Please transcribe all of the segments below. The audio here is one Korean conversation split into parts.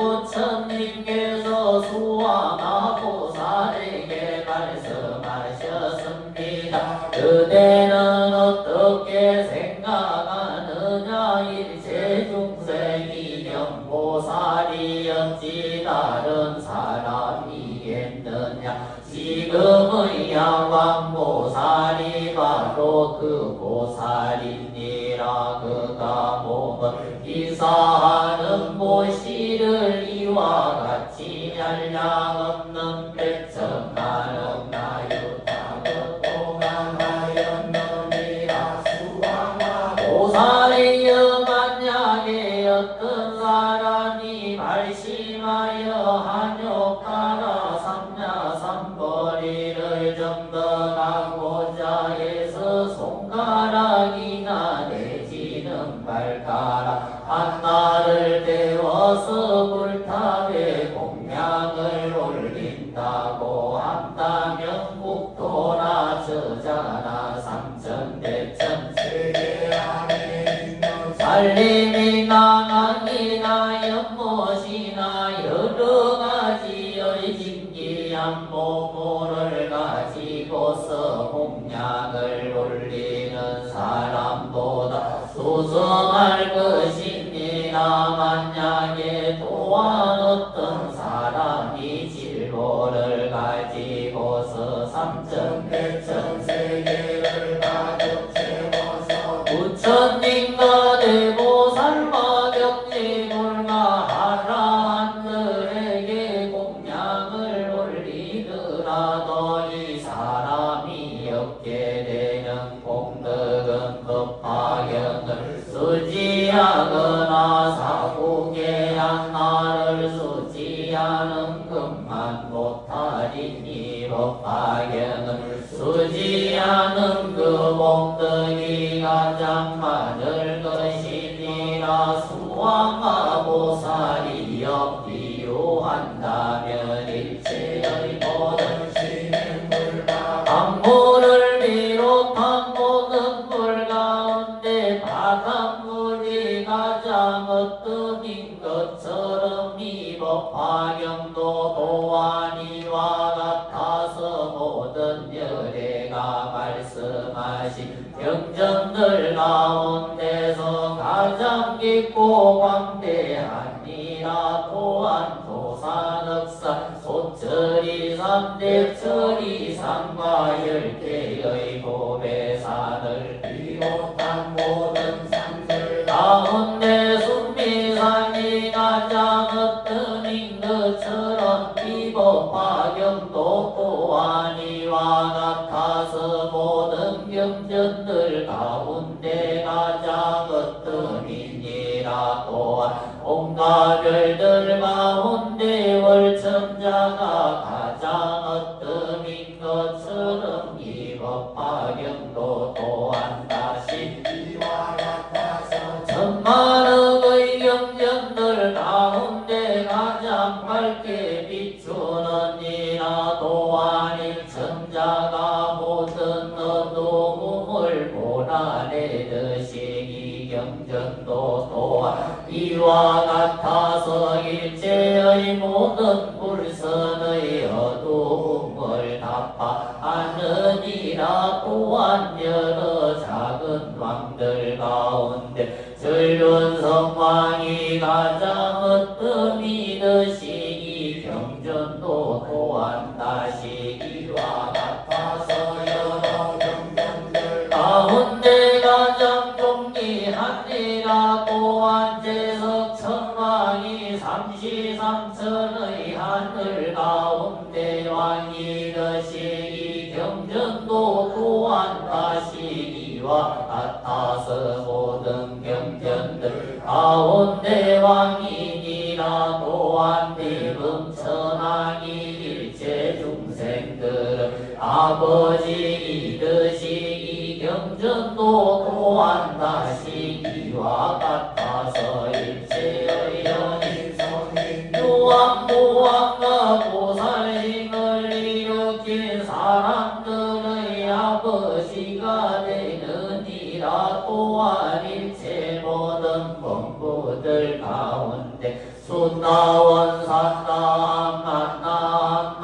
부처님께서 수화마보살에게 말씀하셨습니다. 그대는 어떻게 생각하느냐. 일체 중생이 영보살이었지 다른 사람이겠느냐. 지금의 양왕보살이 바로 그 보살이니라. 그가 몸을 기사하는 모시를 이와 같이 한량없는 백천만억 나유타고 동안하였느니라. 보살이여 만약에 어떤 사람이 발심하여 한욕하라 삼야삼거리를 정덕하고자 해서 손가락이나 내지는 발가락 하나를 데워서 불탑에 공양을 올린다고 한다면 국토나 저자나 삼천대천 세계 안에 있는 살림이나 강이나 연못이나 여러가지의 진기한 보물을 가지고서 공양을 올리는 사람보다 수성할 것이니라. 만약에 또한 어떤 사람이 질보를 가지고서 삼천대천 세계를 가득 채워서 부처님과 대보살과 경지불가 하라한들에게 공양을 올리더라도 이 사람이 얻게 되는 공덕은 법화경을 쓰지 하거나 사국에 한나를 쓰지 않은 것만 못하리니 법화경을 쓰지 않은 그 공덕이 가장 많을 것이니라. 수왕마보살이여 비유한다면 일체의 모든 신물과 강물을 비롯한 모든 물 가운데 바닷물이 가장 어떠인 것처럼 이 법화경도 또한 이와 같아서 모든 열애가 말씀하신 경전들 가운데서 가장 깊고 광대하니라. 또한 도산억산 소철이 삼대철이 산과 10개의 보배산을 비롯한 모든 산들 가운데 순미산이 가장 어떠인 것처럼 이 법화경도 또한 이와 같아서 모든 경전들 가운데 가장 어떠이니라. 또한 온갖 별들 가운데 월천자가 가장 어떠인 것처럼 이 법화경도 또한 다시 이와 같아서 천만억의 경전들 가운데 가장 밝게 비추느니라. 또한 일천자가 모든 어두움을 몰아내듯이 이 경전도 또한 이와 같아서 일체의 모든 불선의 어두움을 답하느니라. 또한 여러 작은 왕들 가운데 전륜성왕이 가장 어떠미듯이 이 경전도 또한 다시 이와 같아서 여러 경전들 가운데 가장 존귀하니라. 또한 제석천왕이 삼시삼천의 하늘 가운데 왕이듯이 이 경전도 또한 다시 이와 같아서 모든 경전들 가운데 왕이니라. 또한 비금천왕이 일체 중생들은 아버지이듯이 이 경전도 또한 다시 이와 같아서 일체의 연인성인 유왕무왕과 보살심을 일으킨 사람들의 아버지가 되느니라. 또한 일체 모든 범부들 가운데 순나 원산다 만나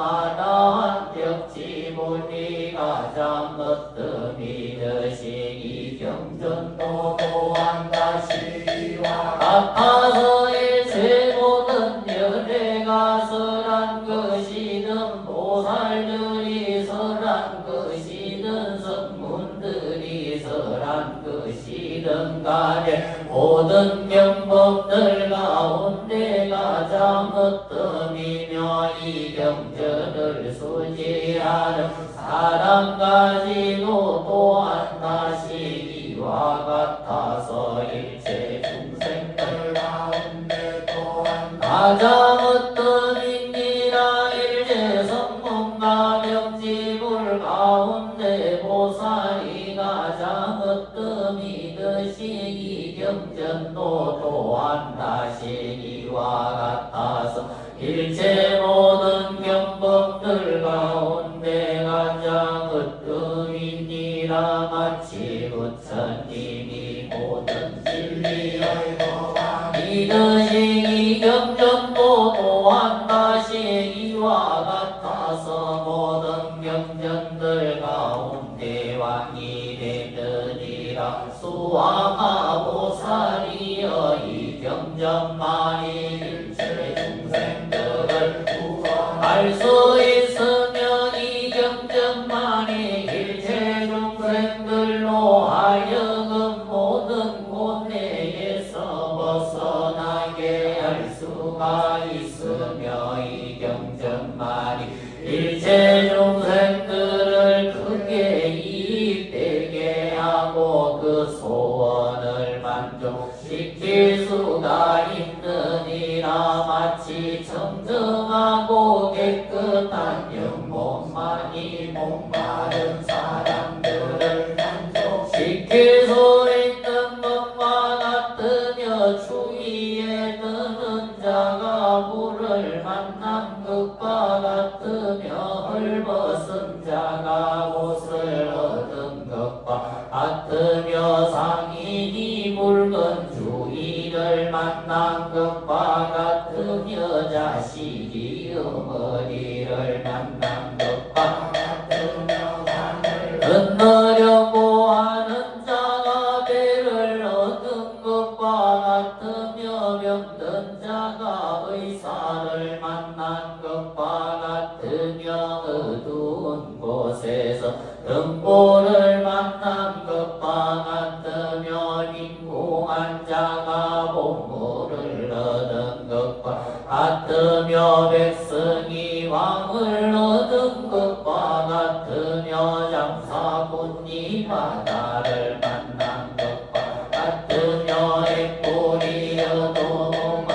벽지불리 가장 어뜸이 드시기 경전도 또한 다시와 같아서 일체 모든 열애가 설한 것이든 보살들이 설한 것이든 성문들이 설한 것이든 간에 모든 경법들 가운데 가장 어뜸이며 이 경전을 수지하는 사람 가지도 또한 다시 이와 같아서 일체 중생들 가운데 또한 가장 어뜸이니라 일체 성문과 병지불 가운데 보살이 가장 어뜸이듯이 이 경전도 또한 다시 이와 같아서 일체 모든 경법들 가운데 가장 으뜸이니라 마치 부처님이 모든 진리의 법을 이듯이 이 경전도 또한 다시 이와 같아서 모든 경전들 가운데 왕이 되느니라 수아마 보살이여 이 경전만이 일체 중생들을 구원할 수 있으며 이 경전만이 일체 중생들로 하여금 모든 고뇌에서 벗어나게 할 수가 있으며 이 경전만이 일체 중생들을 크게 이익되게 하고 그 소원을 만족시킬 수가 있느니라 마치 청정하고 깨끗한 영혼만이 목마른 사람들을 만족시킬 수 있는 것과 같으며 추위에 드는 자가 물을 만난 것과 같으며 헐벗은 자가 옷을 얻은 것과 같으며 상인이 붉은 주인을 만난 것과 같으며 자식이 어머니를 만난 것과 같으며 하늘 건너려고 하는 자가 배를 얻은 것과 같으며 병든 자가 의사를 만난 것과 같으며 어두운 곳에서 등불을 만난 것과 같으며 빈궁한 자가 보물을 얻은 것과 같으며 백성이 왕을 얻은 것과 같으며 장사꾼이 바다를 만난 것과 같으며 액불이 어둠을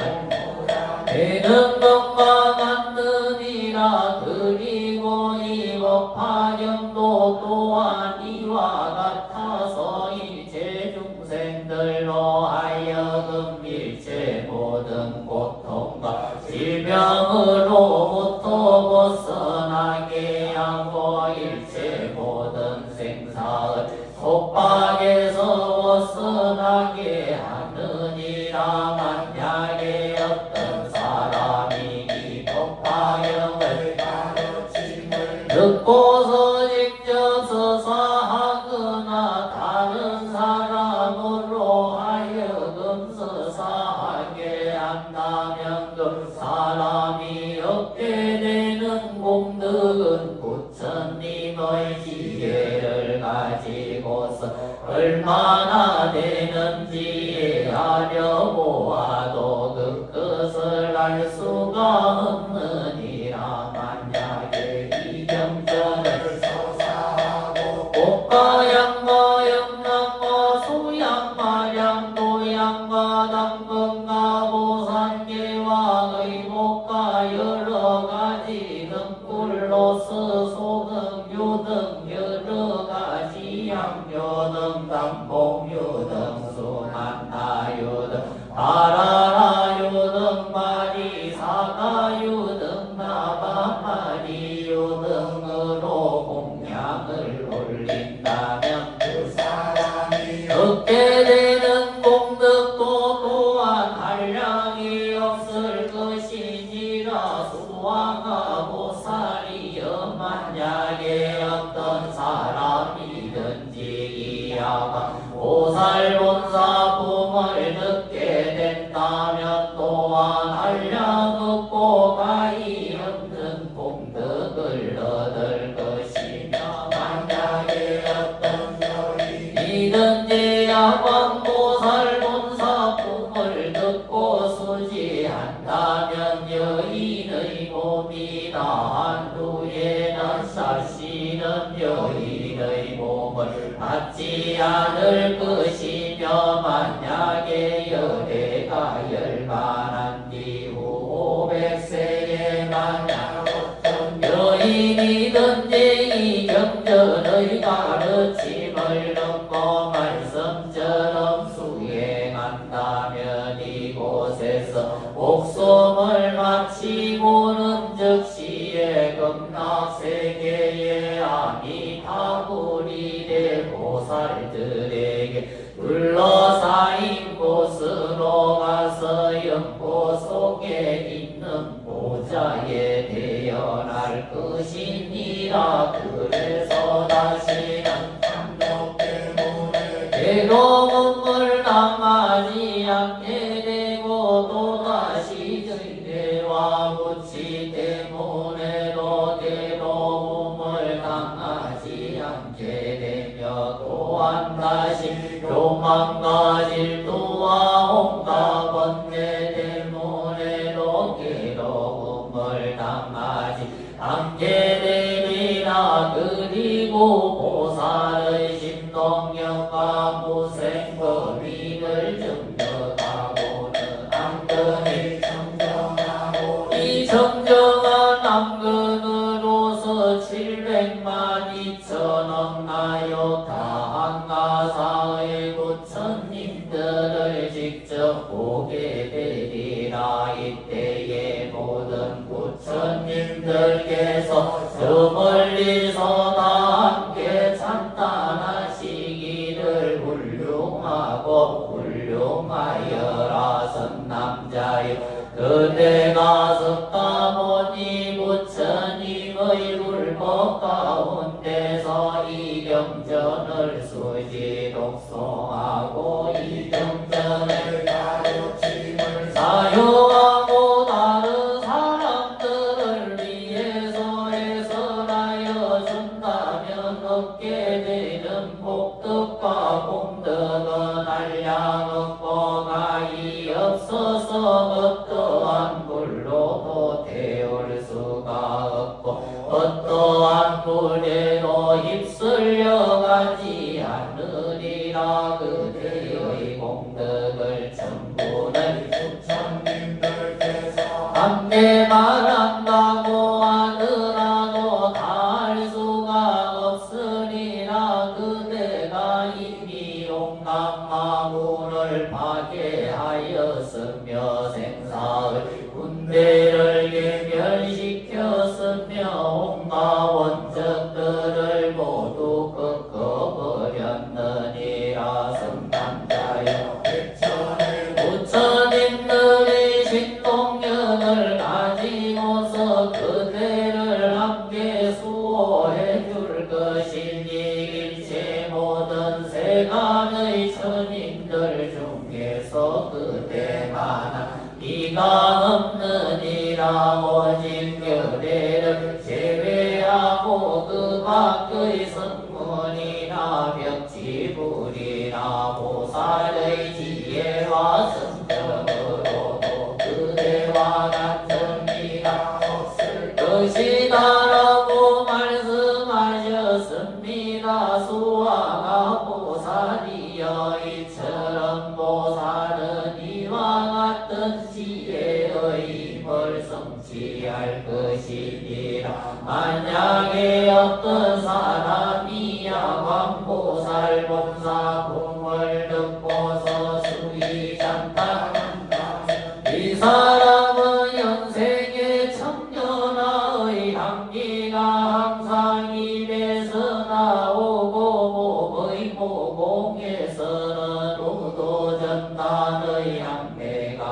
되는 것과 같으니라 그리고 이 법화경도 또한 이와 같아서 일체 중생들로 하여금 일체 모든 고통과 질병으로부터 벗어나게 하고 일체 모든 생사의 속박에서 벗어나게 하느니라 만약에 어떤 사람이 이 법화경을 듣고서 직접 서사하거나 다른 사람으로 하여금 서사하게 한다면 그 사람이 얻게 되는 공덕은 부처님의 지혜를 가지고서 얼마나 되는지 하려 보아도 그것을 알 수가 없느니라 만약에 이 경전을 서사하고 꽃과 양과 영양과 소양과 양도양과 당근과 보산계와 의복과 여러 가지 등불로서 소등유 등 여러 가지 양료 등 담봉유 등 수만나유 등 바라라유 등 마리사가유 등 나바마리유 등으로 공양을 올린다면 그 사람이 얻게 되는 공덕도 또한 한량이 없을 것이 수왕아 보살이여 만약에 어떤 사람이든지 이야가 보살 본사 품을 듣게 된다면 또한 한량없고 가히 없는 공덕을 얻을 것이며 만약에 어떤 여인이든지 야광보살 본사 품을 듣고 수지한다면 여인의 몸이 나한 후에는 사실은 여인의 몸을 받지 않을 것이며 만약에 열애가 열반한 뒤후 500세에 만약 어떤 여인이든지 이 경전의 가르침을 듣고 말씀처럼 수행한다면 이곳에서 목숨을 마치고는 즉시에 극락세계의 아미타불이대 보살들에게 둘러싸인 곳으로 가서 연고 속에 있는 보좌에 태어날 것이니라. 그래서 다시는 참독 때문에 괴로움을 당하지 않게 되고 또다시 죄와 구치 때문에도 괴로움을 당하지 않게 되며 또한 다시 교만과 질투와 온갖 번뇌 때문에도 괴로움을 당하지 않게 되리라. 그리고 보살의 심동력과 무생법인을 정력하고는 안근이 정정하고 이 정정한 안근으로서 700만 2천억 나요 다한가사의 부처님들을 직접 보게 되리라. 이때에 모든 부처님들께서 저 멀리서 다 함께 찬탄하시기를 훌륭하고 훌륭하여라. 선남자여 그대가 섰다 보니 부처님의 불법 가운데서 이 경전을 수지 독송하고 이 경전을 가르침을 사용하고 다른 사람들을 위해서 해설하여 준다면 얻게 되는 복덕과 공덕은 한량없고 가히 없어서 어떠한 불로도 태울 수가 없고 어떠한 불에도 휩쓸려 가지 않으리라. 그대의 공덕을 전부는 부처님들께서 함께 말한다고 하더라도 다 할 수가 없으리라. 그대가 이미 온갖 마문을 파괴하였으며 생사의 군대를 괴멸시켰으며 온갖 원적들을 모두 꺾어버렸느니라. 성남자여 부처님들의 신동력을 가지고서 그대를 함께 수호해 줄 것이니 일체 모든 세간의 천인들 중에서 그대만 이가 없느니라. 오직 그대를 제외하고 그 밖의 성문이나 벽지불이나 보살의 지혜와 성정으로도 그대와 같은 이가 없을 것이다라고 말씀하셨습니다. 수왕아 보살이여 이처럼 보살은 이와 같은 지혜의 힘을 성취할 것이니라. 만약에 어떤 사람이 야광보살 본사 공을 듣고서 수의잔탄한다면 이 사람은 현생의 청년아의 향기가 항상 입에서 나오고 몸의 모공에서는 우도전단의 향내가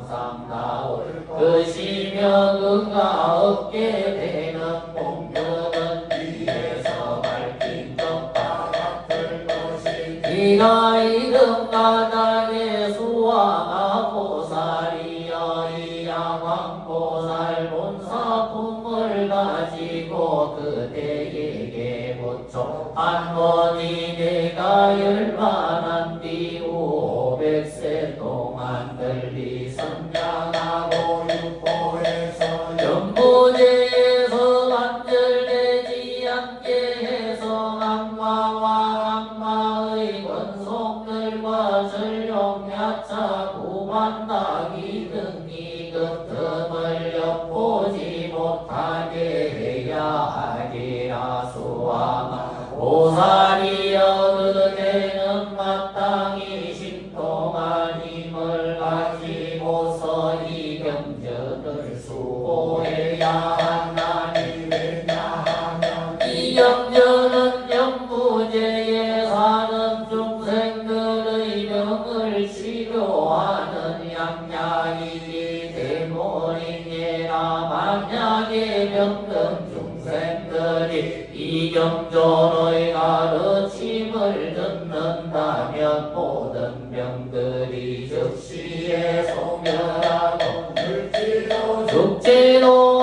항상 나올 것이며 전혀 그가 얻게 되는 공덕은 위에서 밝힌 것과 같을 것이니 이가 이름 가닥의 수화가 보살이여 이 양왕보살 본사품을 가지고 그대에게 붙여 한 번이 내가 열반한 뒤후 500세 동안 널리 선장하고 육보에서 연보제에서 단절되지 않게 해서 악마와 악마의 권속들과 전룡야차 구반다기 등이 그 틈을 엿보지 못하게 해야 하리라 수아마 보살이여 그대는 마땅히 신통한 힘을 가지고서 이 경전을 수호해야 하나님이냐 하면 이 경전은 영부제에 사는 중생들의 병을 치료하는 양약이기 때문이니라 만약에 병든 중생들이 이 경전의 가르침을 듣는다면 모든 병들이 즉시에 소멸하고 죽지도